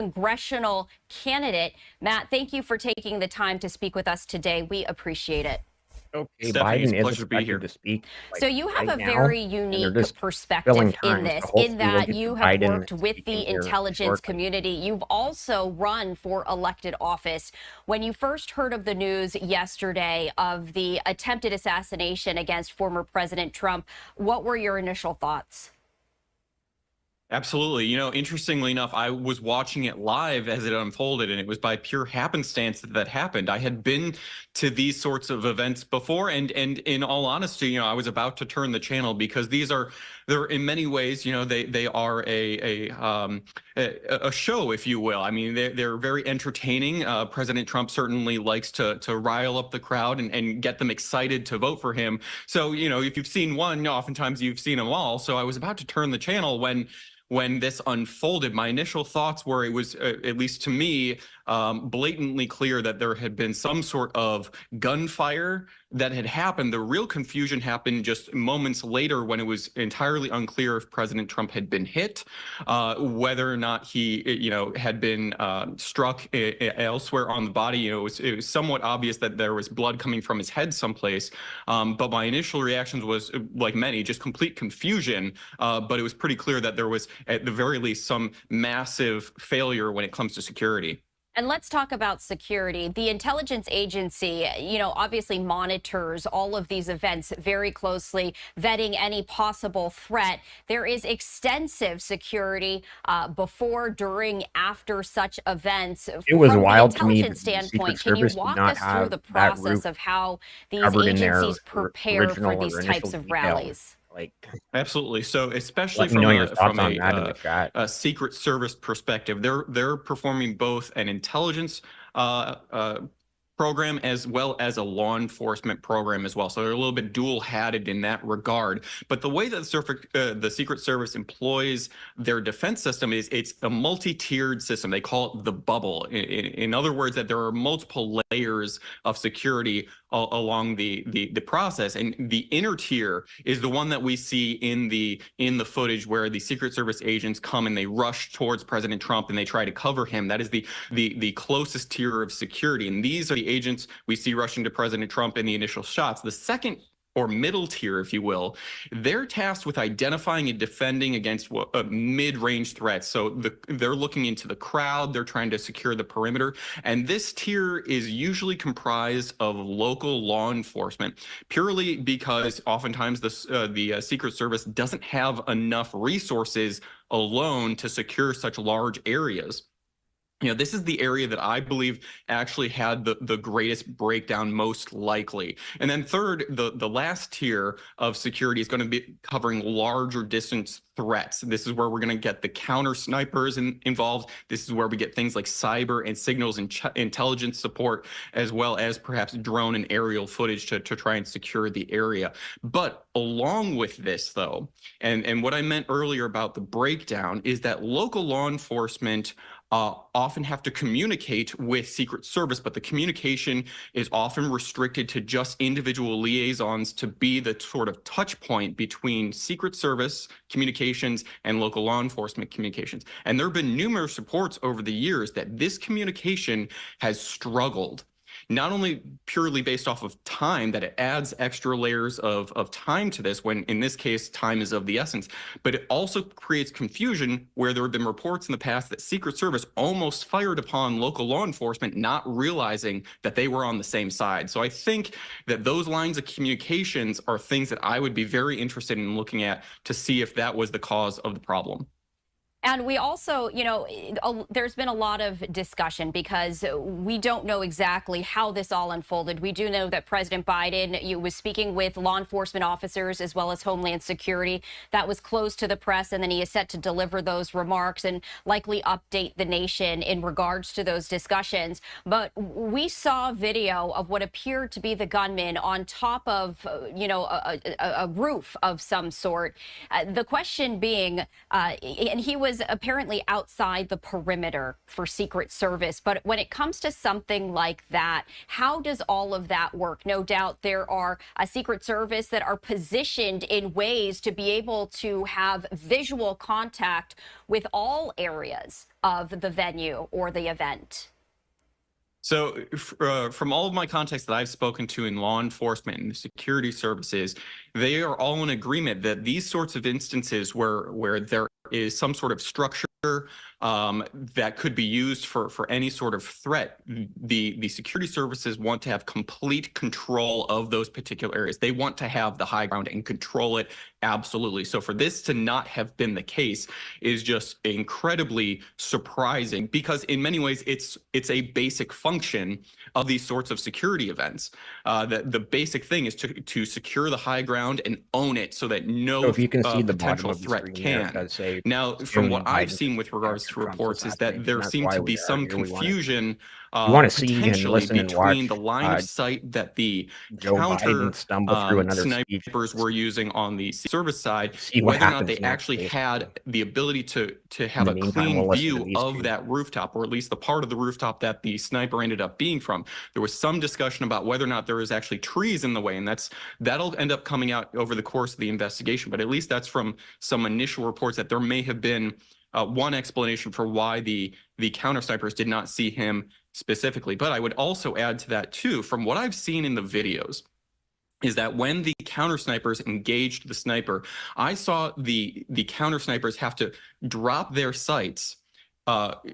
congressional candidate. Matt, thank you for taking the time to speak with us today. We appreciate it. Okay, Stephanie, it's a Biden is pleasure to be expected here. to speak, like, So you have right a now, very and they're unique just filling perspective in time, so this, in hopefully we'll that get to you have Biden worked with speaking the here intelligence shortly. community. You've also run for elected office. When you first heard of the news yesterday of the attempted assassination against former President Trump, what were your initial thoughts? Absolutely. Interestingly enough, I was watching it live as it unfolded, and it was by pure happenstance that happened. I had been to these sorts of events before, and in all honesty, I was about to turn the channel because they're in many ways, they are a show, if you will. I mean, they're very entertaining. President Trump certainly likes to rile up the crowd and get them excited to vote for him. So, if you've seen one, oftentimes you've seen them all. So I was about to turn the channel when this unfolded. My initial thoughts were it was, at least to me, blatantly clear that there had been some sort of gunfire that had happened. The real confusion happened just moments later when it was entirely unclear if President Trump had been hit, whether or not he, had been struck elsewhere on the body. It was somewhat obvious that there was blood coming from his head someplace. But my initial reactions was, like many, just complete confusion. But it was pretty clear that there was, at the very least, some massive failure when it comes to security. And let's talk about security. The intelligence agency, obviously monitors all of these events very closely, vetting any possible threat. There is extensive security before, during, after such events. It was From the wild to me that intelligence the Secret standpoint, can you Service did walk not us through have the that process route of how these covered in their agencies prepare for original these or types initial of details. rallies? Like, Absolutely. So, especially let me know your thoughts from on that in the chat. a Secret Service perspective, they're performing both an intelligence uh, uh, program as well as a law enforcement program as well. So they're a little bit dual-hatted in that regard. But the way that the Secret Service employs their defense system is it's a multi-tiered system. They call it the bubble. In other words, that there are multiple layers of security along the process, and the inner tier is the one that we see in the footage where the Secret Service agents come and they rush towards President Trump and they try to cover him. That is the closest tier of security, and these are the agents we see rushing to President Trump in the initial shots. The second, or middle tier, if you will, they're tasked with identifying and defending against mid-range threats. So they're looking into the crowd, they're trying to secure the perimeter, and this tier is usually comprised of local law enforcement, purely because oftentimes the Secret Service doesn't have enough resources alone to secure such large areas. This is the area that I believe actually had the greatest breakdown, most likely. And then third, the last tier of security is going to be covering larger distance threats. This is where we're going to get the counter snipers involved. This is where we get things like cyber and signals and intelligence support, as well as perhaps drone and aerial footage to try and secure the area. But along with this, though, and what I meant earlier about the breakdown is that local law enforcement often have to communicate with Secret Service, but the communication is often restricted to just individual liaisons to be the sort of touch point between Secret Service communications and local law enforcement communications. And there have been numerous reports over the years that this communication has struggled, not only purely based off of time, that it adds extra layers of time to this, when in this case, time is of the essence, but it also creates confusion where there have been reports in the past that Secret Service almost fired upon local law enforcement, not realizing that they were on the same side. So I think that those lines of communications are things that I would be very interested in looking at to see if that was the cause of the problem. And we also, there's been a lot of discussion because we don't know exactly how this all unfolded. We do know that President Biden was speaking with law enforcement officers as well as Homeland Security. That was closed to the press, and then he is set to deliver those remarks and likely update the nation in regards to those discussions. But we saw video of what appeared to be the gunman on top of, a roof of some sort. The question being, and he was was apparently outside the perimeter for Secret Service. But when it comes to something like that, how does all of that work? No doubt there are a Secret Service that are positioned in ways to be able to have visual contact with all areas of the venue or the event. So, from all of my contacts that I've spoken to in law enforcement and the security services, they are all in agreement that these sorts of instances where there is some sort of structure that could be used for any sort of threat, the security services want to have complete control of those particular areas. They want to have the high ground and control it absolutely. So for this to not have been the case is just incredibly surprising, because in many ways it's a basic function of these sorts of security events. The basic thing is to secure the high ground and own it so that So no if you can see the bottom potential of the threat screen there, it can. does say Now, from June what I've Biden seen with regards to Trump's reports is that assassination. there That's seemed why to we be are some here. We want to confusion see and potentially listen and between the watch line of sight that the Joe counter Biden stumble through another speech. snipers were using on the service side, See what whether or not happens they next, actually basically. had the ability to In have the a meantime, clean we'll listen to view these of two. that rooftop, or at least the part of the rooftop that the sniper ended up being from. There was some discussion about whether or not there was actually trees in the way, and that'll end up coming out over the course of the investigation. But at least that's from some initial reports that there may have been one explanation for why the counter snipers did not see him specifically. But I would also add to that too, from what I've seen in the videos, is that when the counter snipers engaged the sniper, I saw the counter snipers have to drop their sights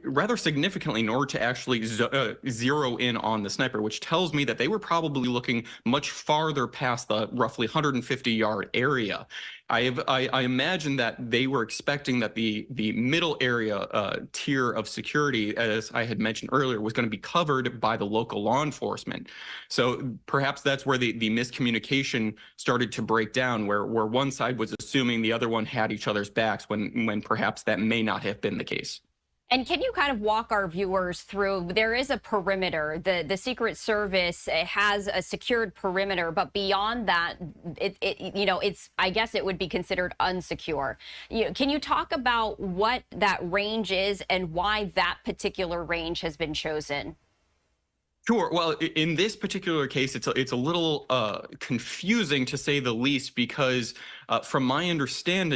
rather significantly in order to actually zero in on the sniper, which tells me that they were probably looking much farther past the roughly 150-yard area. I imagine that they were expecting that the middle area tier of security, as I had mentioned earlier, was going to be covered by the local law enforcement. So perhaps that's where the miscommunication started to break down, where one side was assuming the other one had each other's backs when perhaps that may not have been the case. And can you kind of walk our viewers through? There is a perimeter. The Secret Service has a secured perimeter, but beyond that, it's I guess it would be considered unsecure. Can you talk about what that range is and why that particular range has been chosen? Sure. Well, in this particular case, it's a little confusing to say the least, because from my understanding,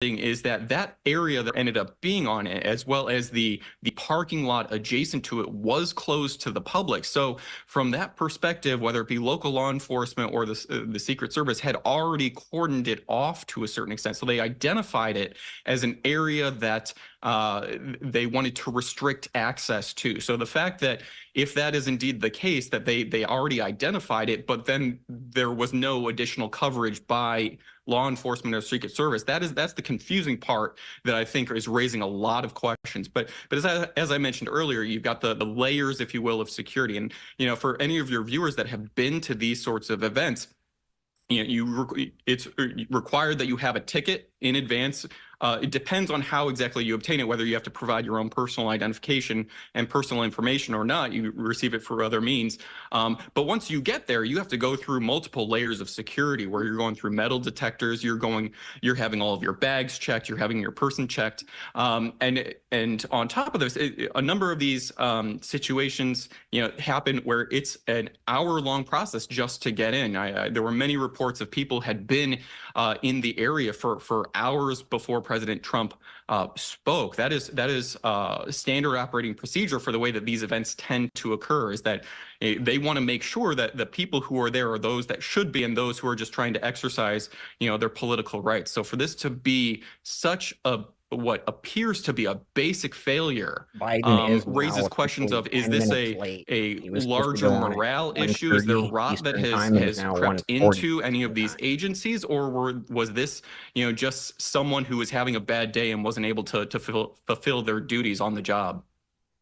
is that area that ended up being on it, as well as the parking lot adjacent to it, was closed to the public. So from that perspective, whether it be local law enforcement or the Secret Service, had already cordoned it off to a certain extent. So they identified it as an area that they wanted to restrict access to. So the fact that, if that is indeed the case, that they already identified it, but then there was no additional coverage by law enforcement or Secret Service, that's the confusing part that I think is raising a lot of questions. But as I mentioned earlier, you've got the layers, if you will, of security. And for any of your viewers that have been to these sorts of events, it's required that you have a ticket in advance. It depends on how exactly you obtain it, whether you have to provide your own personal identification and personal information or not. You receive it for other means. But once you get there, you have to go through multiple layers of security, where you're going through metal detectors, you're having all of your bags checked, you're having your person checked. And on top of this, a number of these situations happen where it's an hour-long process just to get in. There were many reports of people had been in the area for hours before President Trump spoke. That is standard operating procedure for the way that these events tend to occur, is that they want to make sure that the people who are there are those that should be, and those who are just trying to exercise their political rights. So for this to be such what appears to be a basic failure Biden is raises now questions officially of, is 10 this minutes late. a He was supposed to larger go on at morale issue? Is there 1:30 rot that Eastern time, and it's has now crept 1:40 into any of Eastern these time. agencies, or was this just someone who was having a bad day and wasn't able to fulfill their duties on the job?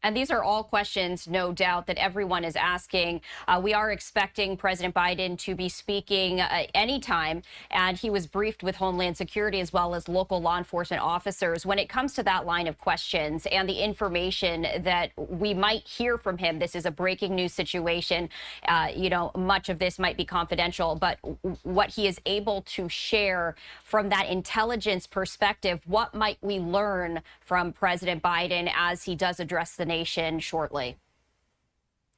And these are all questions, no doubt, that everyone is asking. We are expecting President Biden to be speaking anytime, and he was briefed with Homeland Security as well as local law enforcement officers. When it comes to that line of questions and the information that we might hear from him, this is a breaking news situation. Much of this might be confidential, but what he is able to share from that intelligence perspective, what might we learn from President Biden as he does address the nation shortly?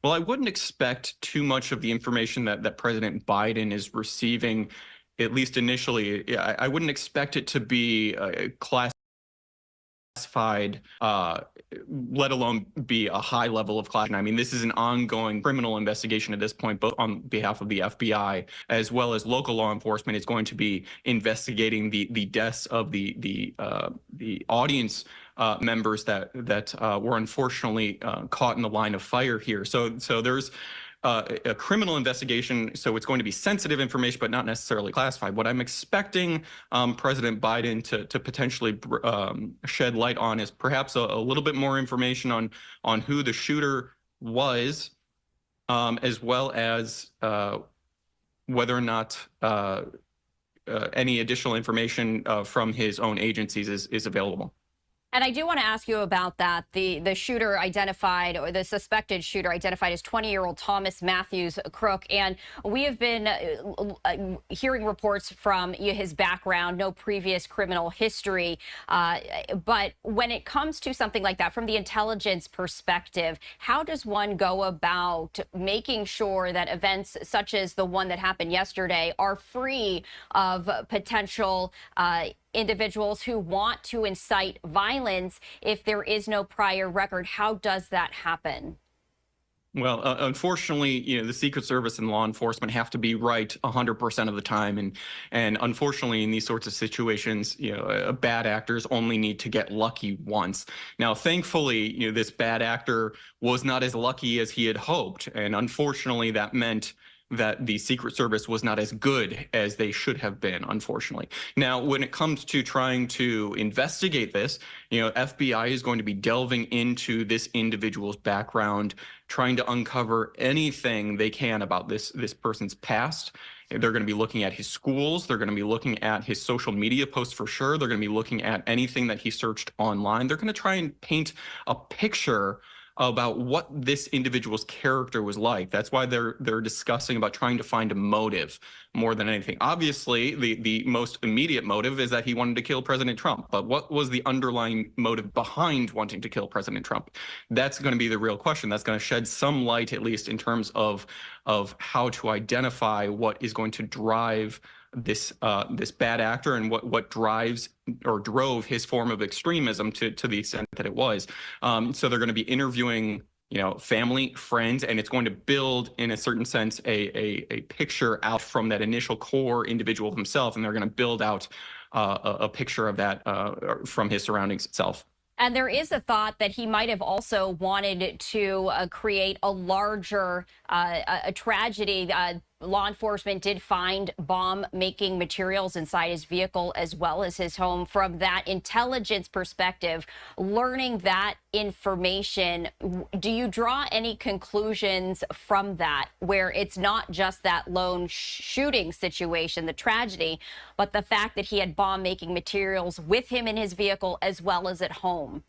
Well, I wouldn't expect too much of the information that President Biden is receiving, at least initially. I wouldn't expect it to be classified, let alone be a high level of class. I mean, this is an ongoing criminal investigation at this point, both on behalf of the FBI as well as local law enforcement is going to be investigating the deaths of the audience members that were unfortunately caught in the line of fire here. So there's a criminal investigation, so it's going to be sensitive information, but not necessarily classified. What I'm expecting President Biden to potentially shed light on is perhaps a little bit more information on who the shooter was, as well as whether or not any additional information from his own agencies is available. And I do want to ask you about that. The shooter identified, or the suspected shooter identified as 20-year-old Thomas Matthews Crook. And we have been hearing reports from his background, no previous criminal history. But when it comes to something like that, from the intelligence perspective, how does one go about making sure that events such as the one that happened yesterday are free of potential individuals who want to incite violence if there is no prior record? How does that happen? Well, unfortunately, the Secret Service and law enforcement have to be right 100% of the time, and unfortunately, in these sorts of situations, bad actors only need to get lucky once. Now, thankfully, this bad actor was not as lucky as he had hoped, and unfortunately, that meant that the Secret Service was not as good as they should have been, unfortunately. Now, when it comes to trying to investigate this, FBI is going to be delving into this individual's background, trying to uncover anything they can about this person's past. They're going to be looking at his schools. They're going to be looking at his social media posts for sure. They're going to be looking at anything that he searched online. They're going to try and paint a picture about what this individual's character was like. That's why they're discussing about trying to find a motive more than anything. Obviously, the most immediate motive is that he wanted to kill President Trump. But what was the underlying motive behind wanting to kill President Trump? That's going to be the real question. That's going to shed some light, at least in terms of how to identify what is going to drive this bad actor and what drives or drove his form of extremism to the extent that it was. So they're going to be interviewing family, friends, and it's going to build, in a certain sense, a picture out from that initial core individual himself, and they're going to build out a picture of that from his surroundings itself. And there is a thought that he might have also wanted to create a larger a tragedy. Law enforcement did find bomb-making materials inside his vehicle as well as his home. From that intelligence perspective, learning that information, do you draw any conclusions from that, where it's not just that lone shooting situation, the tragedy, but the fact that he had bomb-making materials with him in his vehicle as well as at home?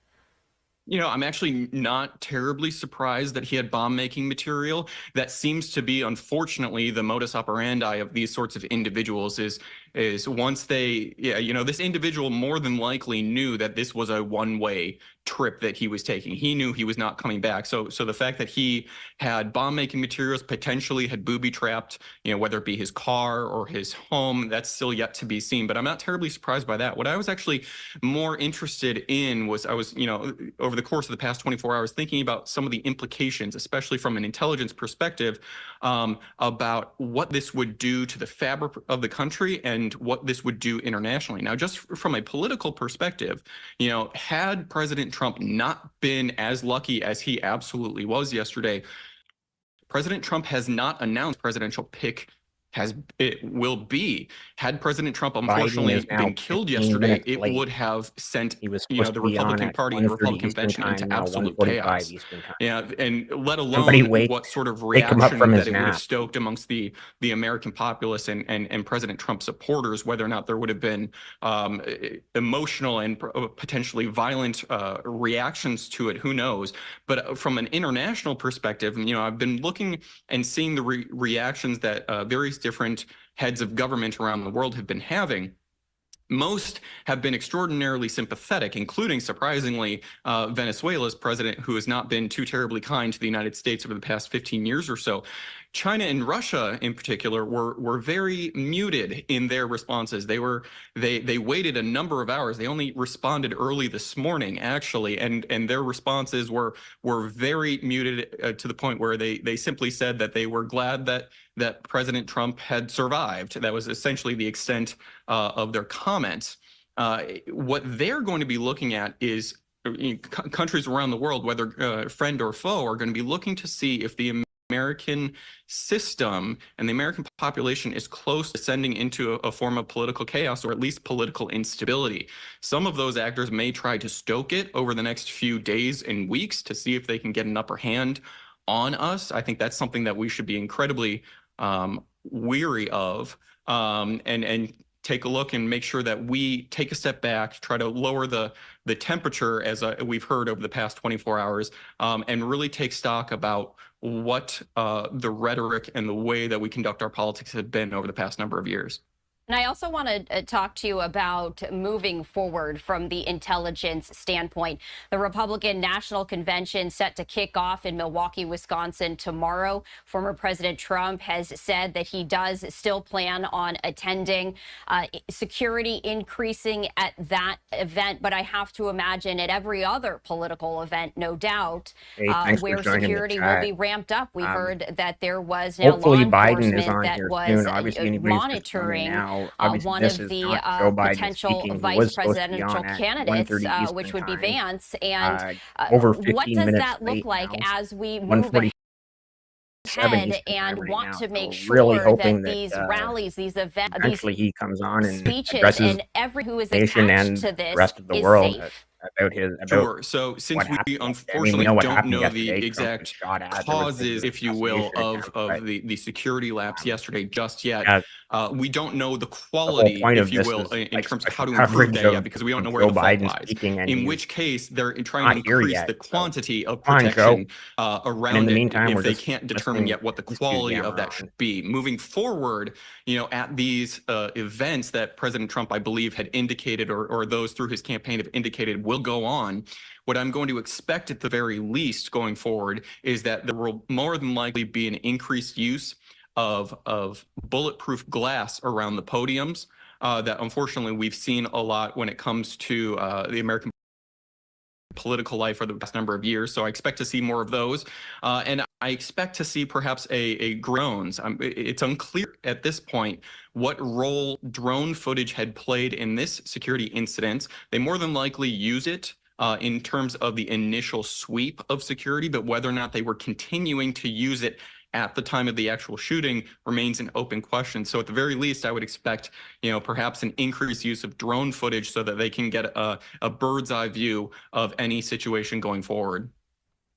I'm actually not terribly surprised that he had bomb-making material. That seems to be, unfortunately, the modus operandi of these sorts of individuals is once they, this individual more than likely knew that this was a one-way trip that he was taking. He knew he was not coming back. So the fact that he had bomb-making materials, potentially had booby-trapped, whether it be his car or his home, that's still yet to be seen. But I'm not terribly surprised by that. What I was actually more interested in was over the course of the past 24 hours, thinking about some of the implications, especially from an intelligence perspective, about what this would do to the fabric of the country and what this would do internationally. Now, just from a political perspective, had President Trump not been as lucky as he absolutely was yesterday, President Trump has not announced presidential pick will be. Had President Trump Biden unfortunately is now been killed 15 yesterday, minutes it late. would have sent He was the supposed to be on Republican at Party and the 1:30 Republican Eastern convention time, into now absolute 1:45 chaos. Eastern time. Yeah, and let Somebody alone what sort of wake him up from reaction his that it would have nap. stoked amongst the American populace and President Trump supporters, whether or not there would have been emotional and potentially violent reactions to it. Who knows? But from an international perspective, I've been looking and seeing the reactions that various different heads of government around the world have been having. Most have been extraordinarily sympathetic, including, surprisingly, Venezuela's president, who has not been too terribly kind to the United States over the past 15 years or so. China and Russia, in particular, were very muted in their responses. They waited a number of hours. They only responded early this morning, actually, and their responses were very muted to the point where they simply said that they were glad that President Trump had survived. That was essentially the extent of their comments. What they're going to be looking at is countries around the world, whether friend or foe, are going to be looking to see if the American system and the American population is close to descending into a form of political chaos, or at least political instability. Some of those actors may try to stoke it over the next few days and weeks to see if they can get an upper hand on us. I think that's something that we should be incredibly weary of, and take a look and make sure that we take a step back, try to lower the temperature, as we've heard over the past 24 hours, and really take stock about what the rhetoric and the way that we conduct our politics have been over the past number of years. And I also want to talk to you about moving forward from the intelligence standpoint. The Republican National Convention set to kick off in Milwaukee, Wisconsin tomorrow. Former President Trump has said that he does still plan on attending, security increasing at that event. But I have to imagine at every other political event, no doubt, where security will be ramped up. We heard that there was now law enforcement that was monitoring one of the potential vice presidential candidates, which would be Vance. And what does that look like as we move ahead and want to make sure that these rallies, these events, these he comes on and speeches, and every who is attached to this is safe? Sure. So since we unfortunately don't know the exact causes, if you will, of the security lapse yesterday just yet, we don't know the quality, if you will, in terms of how to improve that yet, because we don't know where the fault lies. In which case, they're trying to increase the quantity of protection around it if they can't determine yet what the quality of that should be. Moving forward, at these events that President Trump, I believe, had indicated, or those through his campaign have indicated will go on, what I'm going to expect at the very least going forward is that there will more than likely be an increased use of bulletproof glass around the podiums that unfortunately we've seen a lot when it comes to the American political life for the past number of years. So I expect to see more of those. And I expect to see perhaps a drones. It's unclear at this point what role drone footage had played in this security incident. They more than likely use it in terms of the initial sweep of security, but whether or not they were continuing to use it at the time of the actual shooting remains an open question. So at the very least, I would expect, perhaps an increased use of drone footage so that they can get a bird's eye view of any situation going forward.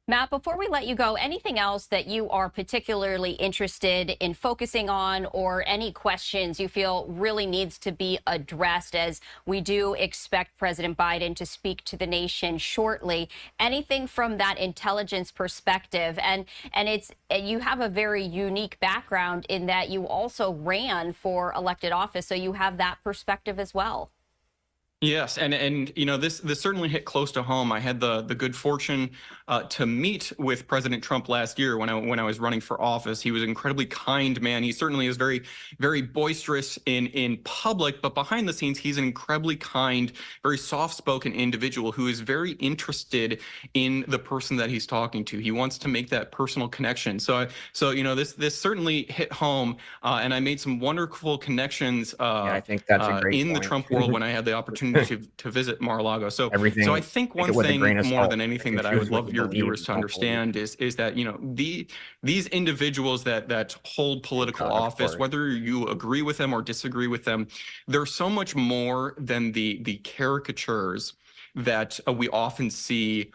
Matt, before we let you go, anything else that you are particularly interested in focusing on, or any questions you feel really needs to be addressed, as we do expect President Biden to speak to the nation shortly? Anything from that intelligence perspective? And you have a very unique background in that you also ran for elected office, so you have that perspective as well. Yes, and this certainly hit close to home. I had the good fortune to meet with President Trump last year when I was running for office. He was an incredibly kind man. He certainly is very, very boisterous in public, but behind the scenes, he's an incredibly kind, very soft-spoken individual who is very interested in the person that he's talking to. He wants to make that personal connection. So this certainly hit home, and I made some wonderful connections I think that's a great in the point. Trump world when I had the opportunity to visit Mar-a-Lago. So Everything, I think take one it with a thing grain of more salt. than anything You that I choose would what love you your believe, viewers to don't believe. understand is that, you know, these individuals that hold political God, of office, course. whether you agree with them or disagree with them, they're so much more than the caricatures that we often see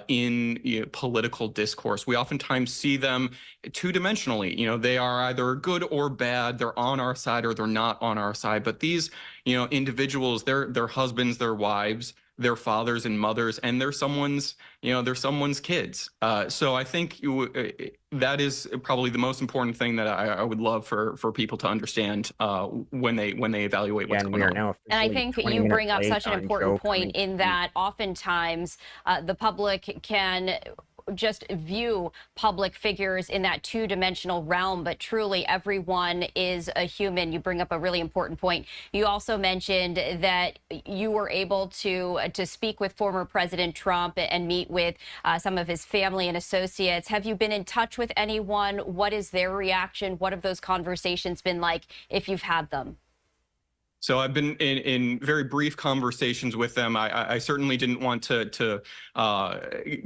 in political discourse. We oftentimes see them two-dimensionally. You know, they are either good or bad. They're on our side or they're not on our side. But these, you know, individuals, they're husbands, their wives, their fathers and mothers, and they're someone's kids. So I think that is probably the most important thing that I would love for people to understand when they evaluate what's And going we are on. now And I officially think 20 you minutes bring up late such an on important show point coming in that oftentimes the public can just view public figures in that two-dimensional realm, but truly everyone is a human. You bring up a really important point. You also mentioned that you were able to speak with former President Trump and meet with some of his family and associates. Have you been in touch with anyone? What is their reaction? What have those conversations been like, if you've had them? So I've been in very brief conversations with them. I certainly didn't want to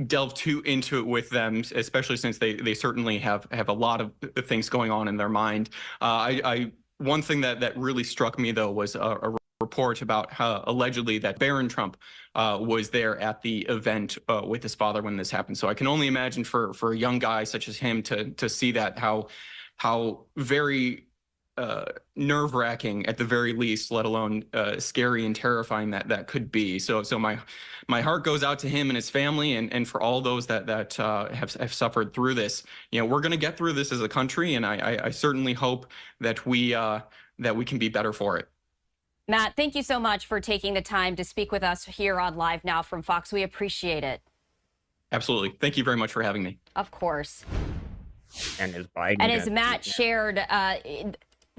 delve too into it with them, especially since they certainly have a lot of things going on in their mind. One thing that really struck me, though, was a report about how allegedly that Barron Trump was there at the event with his father when this happened. So I can only imagine for a young guy such as him to see that, how very nerve-wracking at the very least, let alone scary and terrifying that could be. So my heart goes out to him and his family, and for all those that have suffered through this. You know, we're going to get through this as a country, and I certainly hope that we can be better for it. Matt, thank you so much for taking the time to speak with us here on Live Now from Fox. We appreciate it. Absolutely. Thank you very much for having me. Of course. And as Biden And as Matt shared,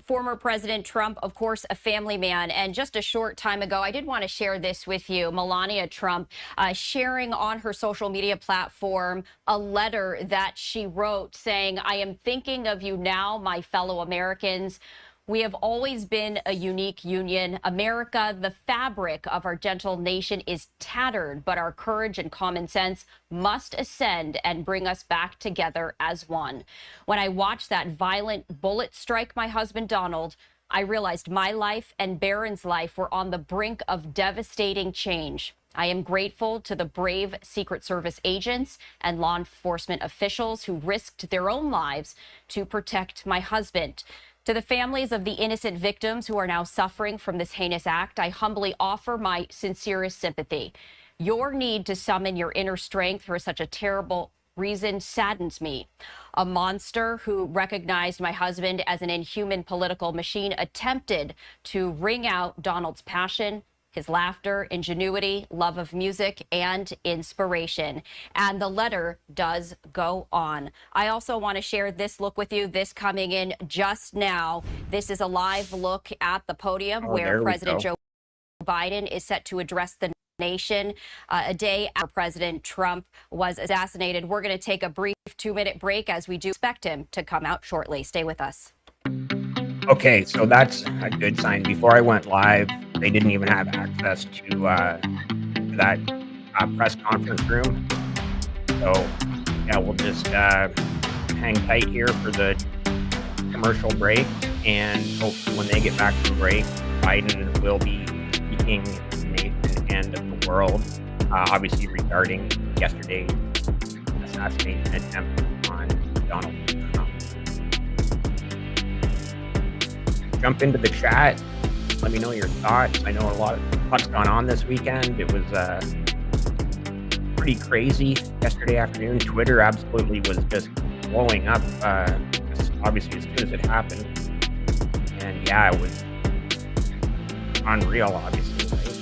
former President Trump, of course, a family man. And just a short time ago, I did want to share this with you. Melania Trump sharing on her social media platform a letter that she wrote saying, "I am thinking of you now, my fellow Americans. We have always been a unique union. America, the fabric of our gentle nation, is tattered, but our courage and common sense must ascend and bring us back together as one. When I watched that violent bullet strike my husband, Donald, I realized my life and Barron's life were on the brink of devastating change. I am grateful to the brave Secret Service agents and law enforcement officials who risked their own lives to protect my husband. To the families of the innocent victims who are now suffering from this heinous act, I humbly offer my sincerest sympathy. Your need to summon your inner strength for such a terrible reason saddens me. A monster who recognized my husband as an inhuman political machine attempted to wring out Donald's passion, his laughter, ingenuity, love of music, and inspiration." And the letter does go on. I also want to share this look with you, this coming in just now. This is a live look at the podium where President Joe Biden is set to address the nation a day after President Trump was assassinated. We're going to take a brief 2-minute break as we do expect him to come out shortly. Stay with us. Okay, so that's a good sign. Before I went live, they didn't even have access to that press conference room. So, yeah, we'll just hang tight here for the commercial break, and hopefully when they get back from break, Biden will be speaking to the nation and of the world, obviously regarding yesterday's assassination attempt on Donald Trump. Jump into the chat. Let me know your thoughts. I know a lot's gone on this weekend. It was pretty crazy yesterday afternoon. Twitter absolutely was just blowing up, obviously as soon as it happened. And yeah, it was unreal, obviously. Right?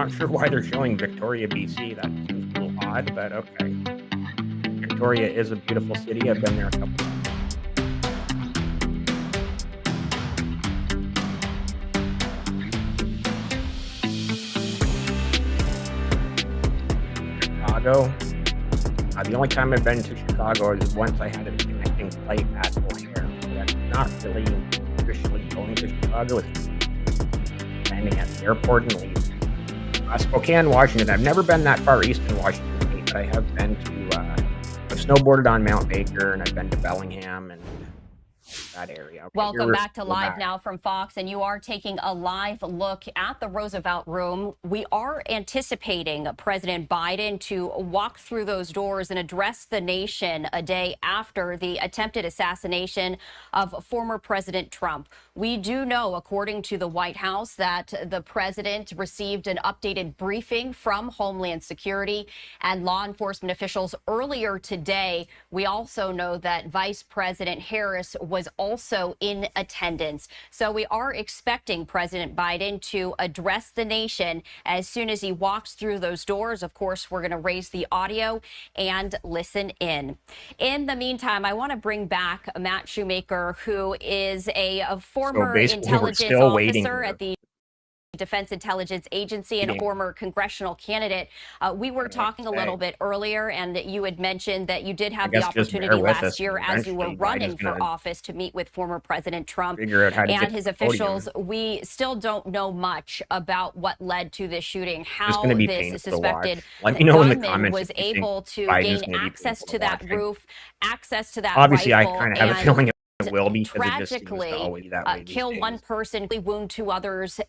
not sure why they're showing Victoria, BC. That seems a little odd, but okay. Victoria is a beautiful city. I've been there a couple times. Chicago. The only time I've been to Chicago is once I had a connecting flight at O'Hare. So that's not really officially going to Chicago. It's landing at the airport and leaving. Spokane, Washington. I've never been that far east in Washington State, but I have been to, I've snowboarded on Mount Baker, and I've been to Bellingham and that area. Okay, Welcome back to Live Now from Fox, and you are taking a live look at the Roosevelt Room. We are anticipating President Biden to walk through those doors and address the nation a day after the attempted assassination of former President Trump. We do know, according to the White House, that the president received an updated briefing from Homeland Security and law enforcement officials earlier today. We also know that Vice President Harris was also in attendance. So we are expecting President Biden to address the nation as soon as he walks through those doors. Of course, we're going to raise the audio and listen in. In the meantime, I want to bring back Matt Shoemaker, who is a former intelligence officer at the Defense Intelligence Agency and a former congressional candidate. We were talking a little bit earlier, and you had mentioned that you did have the opportunity last year as you were running for office to meet with former President Trump and his officials. We still don't know much about what led to this shooting, how this suspected gunman was able to gain access to that roof, access to that Obviously, rifle, I kind of have a feeling it will be tragically kill one person, wound two others,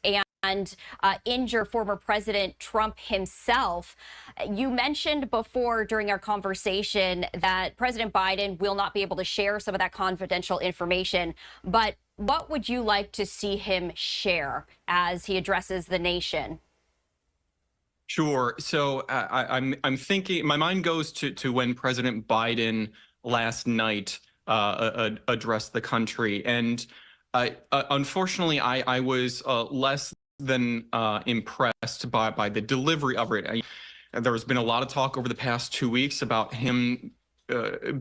and injure former President Trump himself. You mentioned before during our conversation that President Biden will not be able to share some of that confidential information, but what would you like to see him share as he addresses the nation? Sure. So I'm thinking, my mind goes to when President Biden last night addressed the country, and unfortunately, I was less than impressed by the delivery of it. There's been a lot of talk over the past 2 weeks about him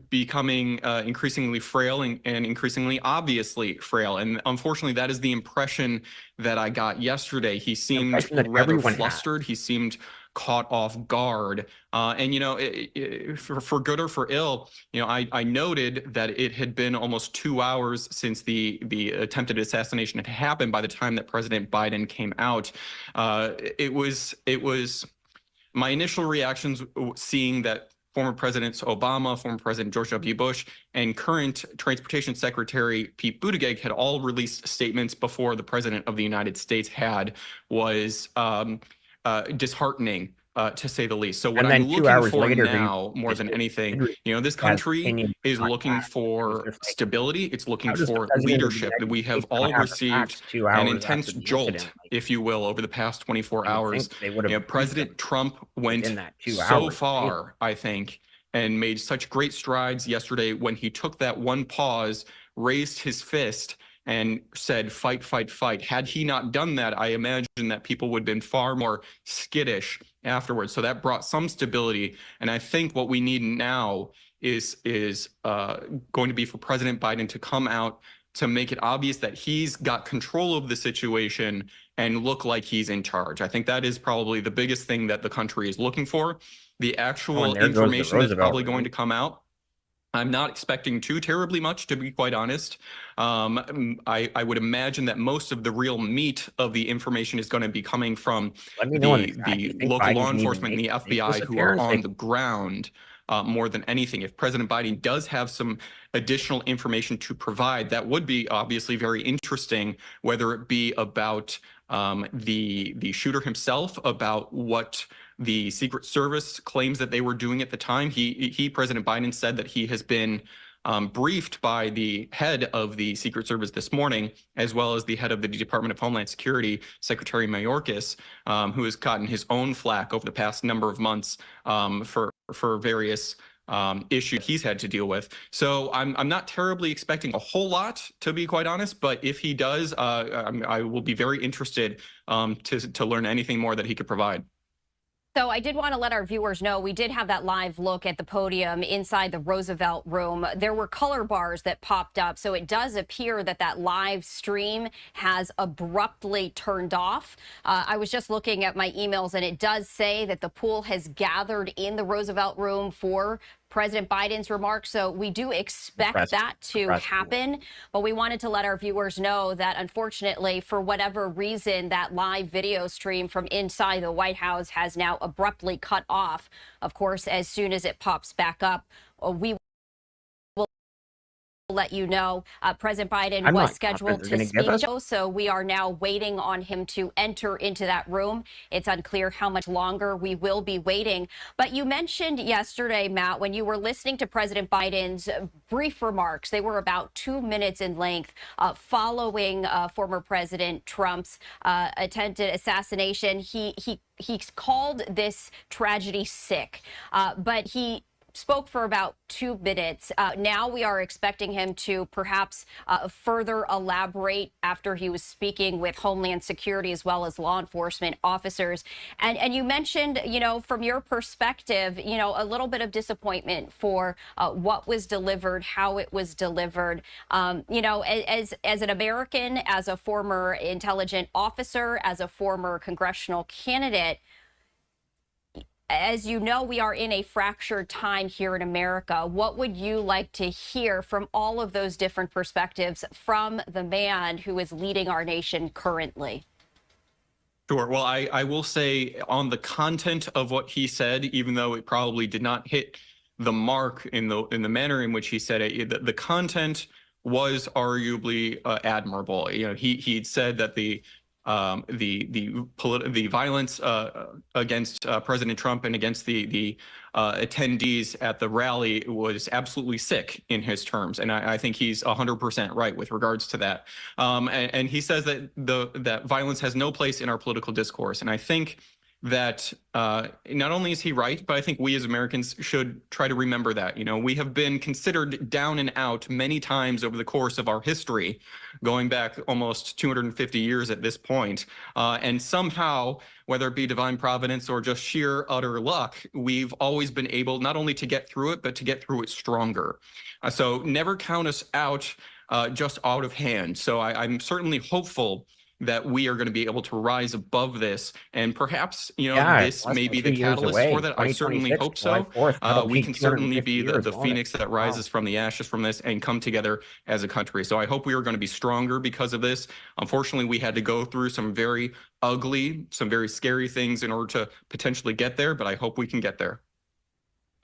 becoming increasingly frail and increasingly obviously frail. And unfortunately, that is the impression that I got yesterday. He seemed rather flustered. He seemed caught off guard. And, you know, for good or for ill, you know, I noted that it had been almost 2 hours since the attempted assassination had happened by the time that President Biden came out. It was my initial reactions seeing that former Presidents Obama, former President George W. Bush, and current Transportation Secretary Pete Buttigieg had all released statements before the President of the United States was disheartening, to say the least. So what I'm looking for now, more than anything, you know, this country is looking for stability. It's looking for leadership. We have all received an intense jolt, if you will, over the past 24 hours. You know, President Trump went so far, I think, and made such great strides yesterday when he took that one pause, raised his fist, and said, fight, fight, fight. Had he not done that, I imagine that people would have been far more skittish afterwards. So that brought some stability. And I think what we need now is going to be for President Biden to come out to make it obvious that he's got control of the situation and look like he's in charge. I think that is probably the biggest thing that the country is looking for. The actual information that's probably going to come out, I'm not expecting too terribly much, to be quite honest. I would imagine that most of the real meat of the information is going to be coming from the local law enforcement and the FBI who are on the ground more than anything. If President Biden does have some additional information to provide, that would be obviously very interesting, whether it be about the shooter himself, about what the Secret Service claims that they were doing at the time. President Biden, said that he has been briefed by the head of the Secret Service this morning, as well as the head of the Department of Homeland Security, Secretary Mayorkas, who has gotten his own flack over the past number of months for various issue he's had to deal with. So I'm not terribly expecting a whole lot, to be quite honest. But if he does, I will be very interested to learn anything more that he could provide. So I did want to let our viewers know we did have that live look at the podium inside the Roosevelt Room. There were color bars that popped up, so it does appear that that live stream has abruptly turned off. I was just looking at my emails, and it does say that the pool has gathered in the Roosevelt Room for President Biden's remarks. So we do expect that to happen. But we wanted to let our viewers know that, unfortunately, for whatever reason, that live video stream from inside the White House has now abruptly cut off. Of course, as soon as it pops back up, we will let you know. President Biden was scheduled to speak, so we are now waiting on him to enter into that room. It's unclear how much longer we will be waiting. But you mentioned yesterday, Matt, when you were listening to President Biden's brief remarks, they were about 2 minutes in length, following former President Trump's attempted assassination. He called this tragedy sick, but he spoke for about 2 minutes. Now we are expecting him to perhaps further elaborate after he was speaking with Homeland Security as well as law enforcement officers. And you mentioned, you know, from your perspective, you know, a little bit of disappointment for what was delivered, how it was delivered. You know, as an American, as a former intelligence officer, as a former congressional candidate, as you know, we are in a fractured time here in America. What would you like to hear from all of those different perspectives from the man who is leading our nation currently? Sure. Well, I will say on the content of what he said, even though it probably did not hit the mark in the manner in which he said it, the content was arguably admirable. You know, he'd said that the violence against President Trump and against the attendees at the rally was absolutely sick in his terms, and I think he's 100% right with regards to that. And he says that that violence has no place in our political discourse, and I think that not only is he right, but I think we as Americans should try to remember that. You know, we have been considered down and out many times over the course of our history, going back almost 250 years at this point. And somehow, whether it be divine providence or just sheer utter luck, we've always been able not only to get through it, but to get through it stronger. So never count us out just out of hand. So I'm certainly hopeful that we are going to be able to rise above this, and perhaps, you know, this may be the catalyst for that. I certainly hope so. We can certainly be the phoenix that rises from the ashes from this and come together as a country. So I hope we are going to be stronger because of this. Unfortunately, we had to go through some very ugly, some very scary things in order to potentially get there, but I hope we can get there.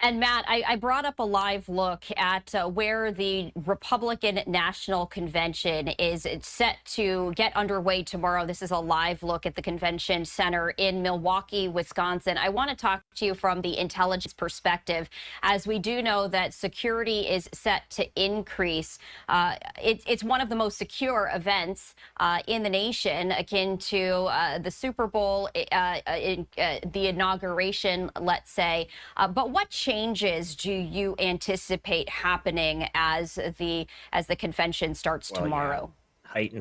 And Matt, I brought up a live look at where the Republican National Convention is set to get underway tomorrow. This is a live look at the convention center in Milwaukee, Wisconsin. I want to talk to you from the intelligence perspective, as we do know that security is set to increase. It's one of the most secure events in the nation, akin to the Super Bowl, the inauguration, let's say. But what changes do you anticipate happening as the convention starts tomorrow?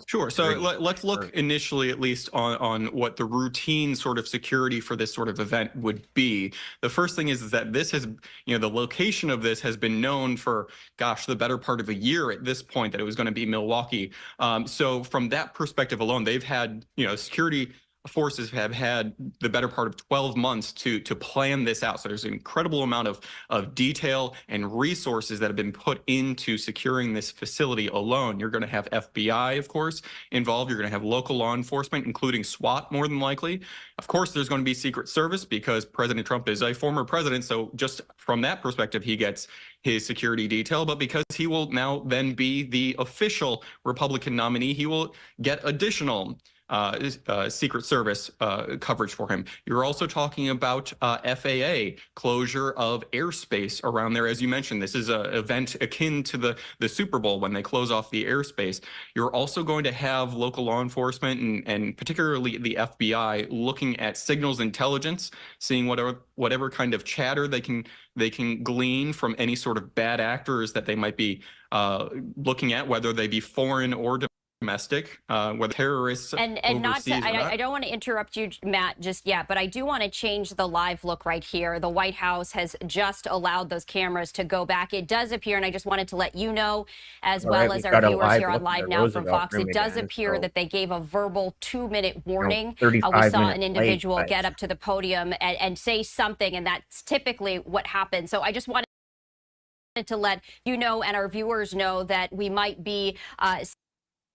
Sure. So let's look initially, at least, on what the routine sort of security for this sort of event would be. The first thing is that this has, you know, the location of this has been known for, gosh, the better part of a year at this point, that it was going to be Milwaukee. So from that perspective alone, they've had, you know, security forces have had the better part of 12 months to plan this out. So there's an incredible amount of detail and resources that have been put into securing this facility alone. You're going to have FBI, of course, involved. You're going to have local law enforcement, including SWAT, more than likely. Of course, there's going to be Secret Service because President Trump is a former president. So just from that perspective, he gets his security detail. But because he will now then be the official Republican nominee, he will get additional Secret Service coverage for him. You're also talking about FAA closure of airspace around there. As you mentioned, this is an event akin to the Super Bowl when they close off the airspace. You're also going to have local law enforcement and particularly the FBI looking at signals intelligence, seeing whatever kind of chatter they can glean from any sort of bad actors that they might be looking at, whether they be foreign or domestic, whether terrorists and not to, I don't want to interrupt you, Matt, just yet, but I do want to change the live look right here. The White House has just allowed those cameras to go back. It does appear, and I just wanted to let you know, as well as our viewers here on Live Now from Fox, it does appear that they gave a verbal 2-minute warning. We saw an individual get up to the podium and say something, and that's typically what happens. So I just wanted to let you know and our viewers know that we might be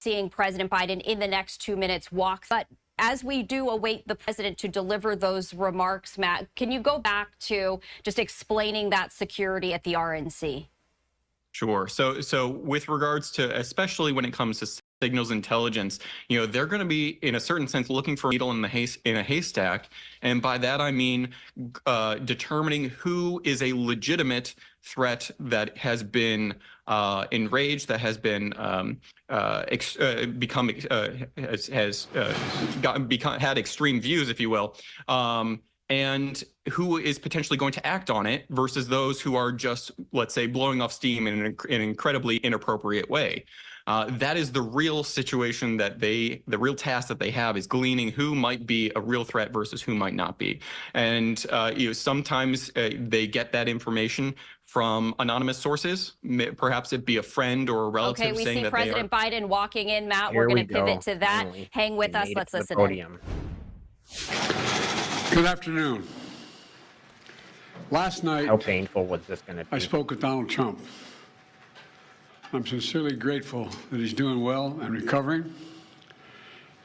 seeing President Biden in the next 2 minutes walk. But as we do await the president to deliver those remarks, Matt, can you go back to just explaining that security at the RNC? Sure. So with regards to, especially when it comes to signals intelligence, they're going to be, in a certain sense, looking for a needle in a haystack. And by that, I mean determining who is a legitimate threat that has been enraged, that has been had extreme views, if you will, and who is potentially going to act on it versus those who are just, let's say, blowing off steam in an incredibly inappropriate way. That is the real situation the real task that they have, is gleaning who might be a real threat versus who might not be. And sometimes they get that information from anonymous sources. Perhaps it be a friend or a relative. Okay, we saying see that President Biden walking in. Matt, we're going to pivot to that. Finally, hang with us. Let's listen in. Good afternoon. Last night, how painful was this going to be? I spoke with Donald Trump. I'm sincerely grateful that he's doing well and recovering,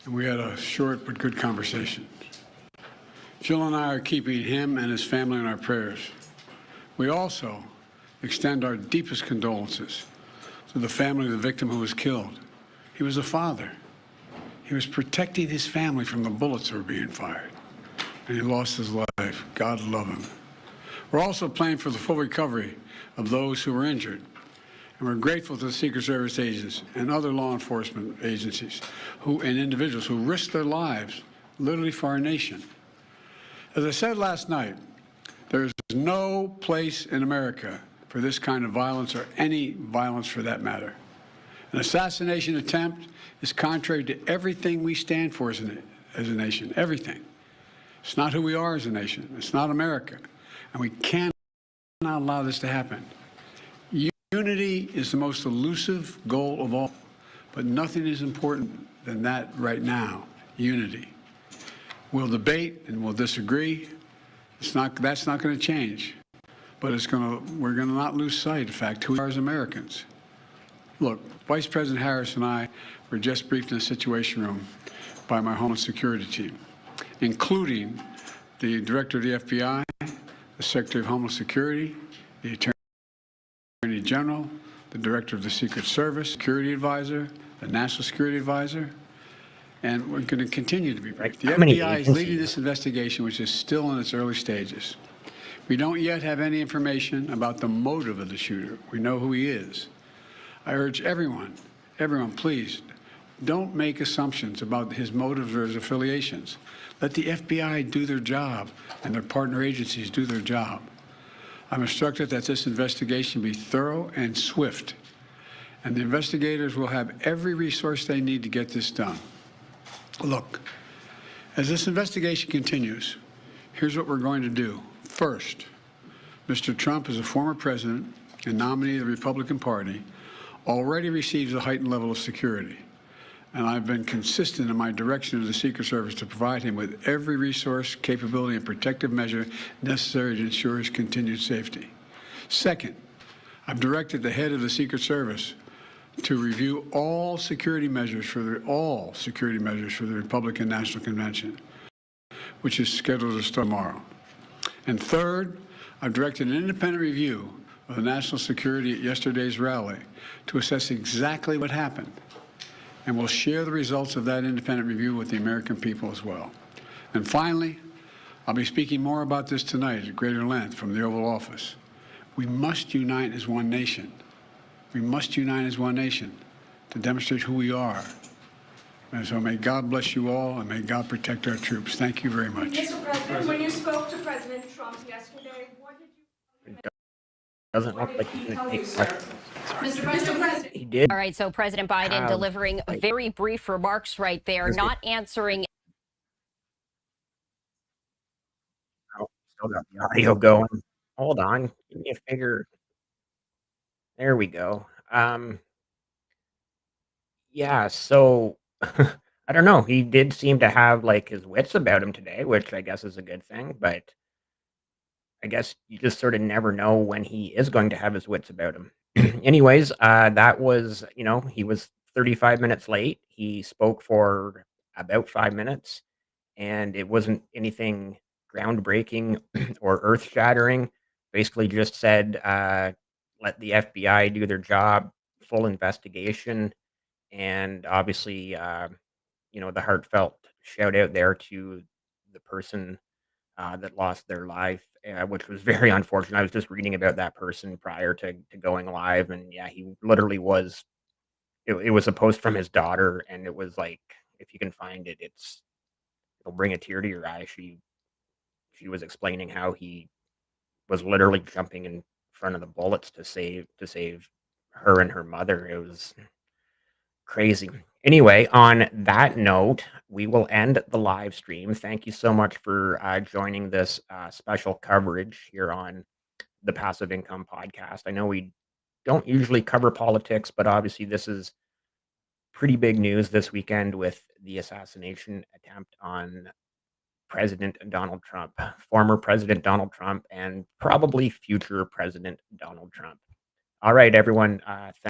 and we had a short but good conversation. Jill and I are keeping him and his family in our prayers. We also extend our deepest condolences to the family of the victim who was killed. He was a father. He was protecting his family from the bullets that were being fired, and he lost his life. God love him. We're also praying for the full recovery of those who were injured. And we're grateful to the Secret Service agents and other law enforcement agencies and individuals who risked their lives literally for our nation. As I said last night, there is no place in America for this kind of violence, or any violence for that matter. An assassination attempt is contrary to everything we stand for as a nation, everything. It's not who we are as a nation. It's not America. And we cannot allow this to happen. Unity is the most elusive goal of all, but nothing is important than that right now, unity. We'll debate and we'll disagree. That's not going to change, but we're going to not lose sight of the fact who we are as Americans. Look, Vice President Harris and I were just briefed in the Situation Room by my Homeland Security team, including the Director of the FBI, the Secretary of Homeland Security, the Attorney General, the Director of the Secret Service, Security Advisor, the National Security Advisor, and we're going to continue to be briefed. The FBI is leading this investigation, which is still in its early stages. We don't yet have any information about the motive of the shooter. We know who he is. I urge everyone, please, don't make assumptions about his motives or his affiliations. Let the FBI do their job and their partner agencies do their job. I'm instructed that this investigation be thorough and swift, and the investigators will have every resource they need to get this done. Look, as this investigation continues, here's what we're going to do. First, Mr. Trump, as a former president and nominee of the Republican Party, already receives a heightened level of security. And I've been consistent in my direction to the Secret Service to provide him with every resource, capability, and protective measure necessary to ensure his continued safety. Second, I've directed the head of the Secret Service to review all security measures for the Republican National Convention, which is scheduled to start tomorrow. And third, I've directed an independent review of the national security at yesterday's rally to assess exactly what happened and we'll share the results of that independent review with the American people as well. And finally, I'll be speaking more about this tonight at greater length from the Oval Office. We must unite as one nation. We must unite as one nation to demonstrate who we are. And so may God bless you all, and may God protect our troops. Thank you very much. Mr. President, when you spoke to President Trump yesterday, what did you Doesn't look like he's going to take questions. Mr. President? He did All right, so President Biden have, delivering like, very brief remarks right there, Is it- not answering. oh, still got the audio going. Hold on. Give me a figure. There we go. Yeah, so I don't know. He did seem to have like his wits about him today, which I guess is a good thing, but I guess you just sort of never know when he is going to have his wits about him. Anyways, that was, he was 35 minutes late. He spoke for about 5 minutes, and it wasn't anything groundbreaking or earth shattering. Basically, just said, let the FBI do their job, full investigation, and obviously, the heartfelt shout out there to the person that lost their life, which was very unfortunate. I was just reading about that person prior to going live, and yeah, he literally was. It was a post from his daughter, and it was like, if you can find it, it'll bring a tear to your eye. She was explaining how he was literally jumping in front of the bullets to save her and her mother. It was crazy. Anyway, on that note, we will end the live stream. Thank you so much for joining this special coverage here on the Passive Income Podcast. I know we don't usually cover politics, but obviously this is pretty big news this weekend with the assassination attempt on President Donald Trump, former President Donald Trump, and probably future President Donald Trump. All right, everyone.